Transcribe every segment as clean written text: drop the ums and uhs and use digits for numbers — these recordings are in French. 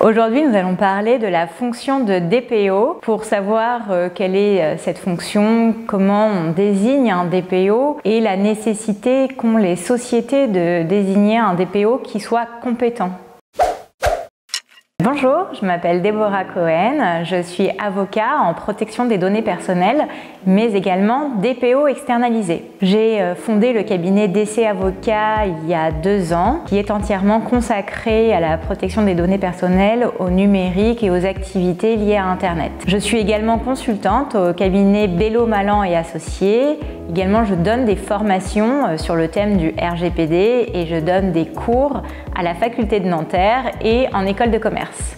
Aujourd'hui, nous allons parler de la fonction de DPO pour savoir quelle est cette fonction, comment on désigne un DPO et la nécessité qu'ont les sociétés de désigner un DPO qui soit compétent. Bonjour, je m'appelle Déborah Cohen, je suis avocat en protection des données personnelles, mais également DPO externalisé. J'ai fondé le cabinet DC Avocat il y a 2 ans, qui est entièrement consacré à la protection des données personnelles, au numérique et aux activités liées à Internet. Je suis également consultante au cabinet Bello Malan et Associés. Également, je donne des formations sur le thème du RGPD et je donne des cours à la faculté de Nanterre et en école de commerce.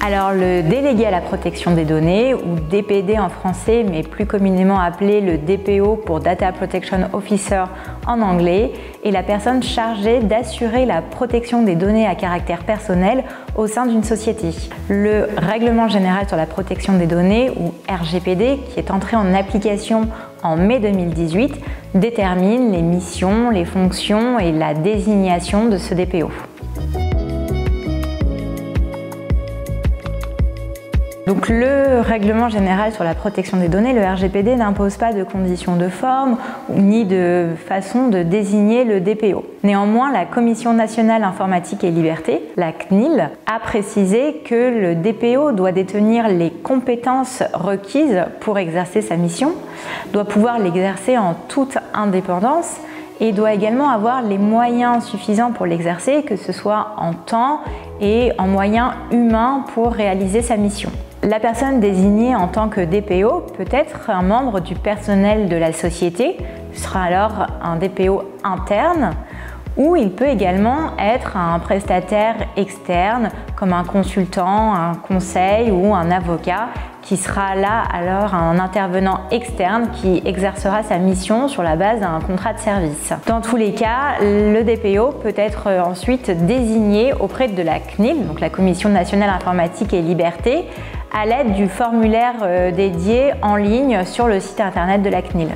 Alors, le délégué à la protection des données, ou DPD en français, mais plus communément appelé le DPO pour Data Protection Officer en anglais, est la personne chargée d'assurer la protection des données à caractère personnel au sein d'une société. Le Règlement général sur la protection des données, ou RGPD, qui est entré en application en mai 2018, détermine les missions, les fonctions et la désignation de ce DPO. Donc le Règlement général sur la protection des données, le RGPD, n'impose pas de conditions de forme ni de façon de désigner le DPO. Néanmoins, la Commission nationale informatique et liberté, la CNIL, a précisé que le DPO doit détenir les compétences requises pour exercer sa mission, doit pouvoir l'exercer en toute indépendance et doit également avoir les moyens suffisants pour l'exercer, que ce soit en temps et en moyens humains pour réaliser sa mission. La personne désignée en tant que DPO peut être un membre du personnel de la société, ce sera alors un DPO interne, ou il peut également être un prestataire externe comme un consultant, un conseil ou un avocat qui sera là alors un intervenant externe qui exercera sa mission sur la base d'un contrat de service. Dans tous les cas, le DPO peut être ensuite désigné auprès de la CNIL, donc la Commission nationale informatique et liberté, à l'aide du formulaire dédié en ligne sur le site internet de la CNIL.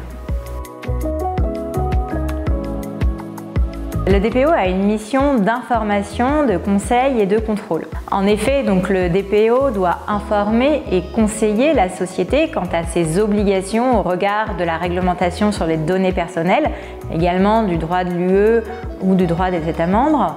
Le DPO a une mission d'information, de conseil et de contrôle. En effet, donc, le DPO doit informer et conseiller la société quant à ses obligations au regard de la réglementation sur les données personnelles, également du droit de l'UE ou du droit des États membres.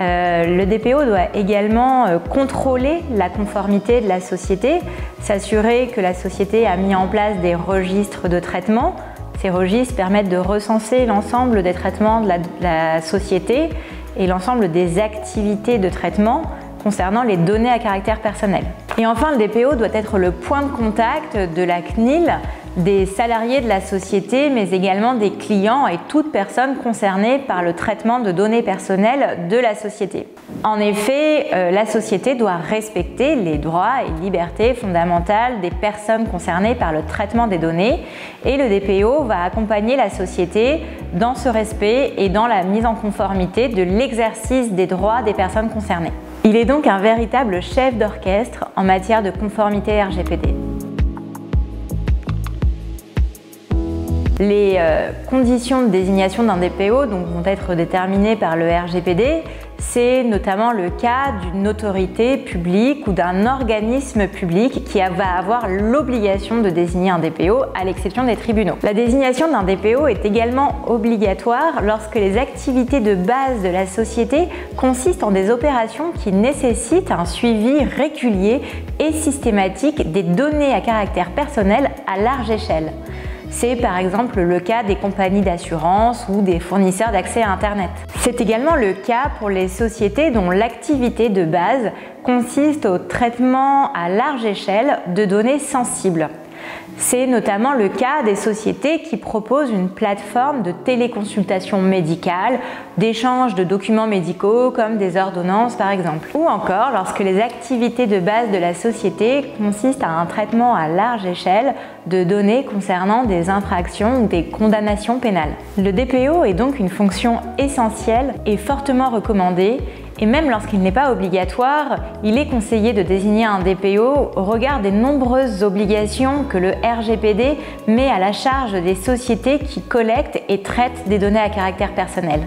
Le DPO doit également contrôler la conformité de la société, s'assurer que la société a mis en place des registres de traitement. Ces registres permettent de recenser l'ensemble des traitements de la société et l'ensemble des activités de traitement concernant les données à caractère personnel. Et enfin, le DPO doit être le point de contact de la CNIL, des salariés de la société, mais également des clients et toute personne concernée par le traitement de données personnelles de la société. En effet, la société doit respecter les droits et libertés fondamentales des personnes concernées par le traitement des données et le DPO va accompagner la société dans ce respect et dans la mise en conformité de l'exercice des droits des personnes concernées. Il est donc un véritable chef d'orchestre en matière de conformité RGPD. Les conditions de désignation d'un DPO vont être déterminées par le RGPD. C'est notamment le cas d'une autorité publique ou d'un organisme public qui va avoir l'obligation de désigner un DPO à l'exception des tribunaux. La désignation d'un DPO est également obligatoire lorsque les activités de base de la société consistent en des opérations qui nécessitent un suivi régulier et systématique des données à caractère personnel à large échelle. C'est par exemple le cas des compagnies d'assurance ou des fournisseurs d'accès à Internet. C'est également le cas pour les sociétés dont l'activité de base consiste au traitement à large échelle de données sensibles. C'est notamment le cas des sociétés qui proposent une plateforme de téléconsultation médicale, d'échange de documents médicaux comme des ordonnances par exemple. Ou encore lorsque les activités de base de la société consistent à un traitement à large échelle de données concernant des infractions ou des condamnations pénales. Le DPO est donc une fonction essentielle et fortement recommandée. Et même lorsqu'il n'est pas obligatoire, il est conseillé de désigner un DPO au regard des nombreuses obligations que le RGPD met à la charge des sociétés qui collectent et traitent des données à caractère personnel.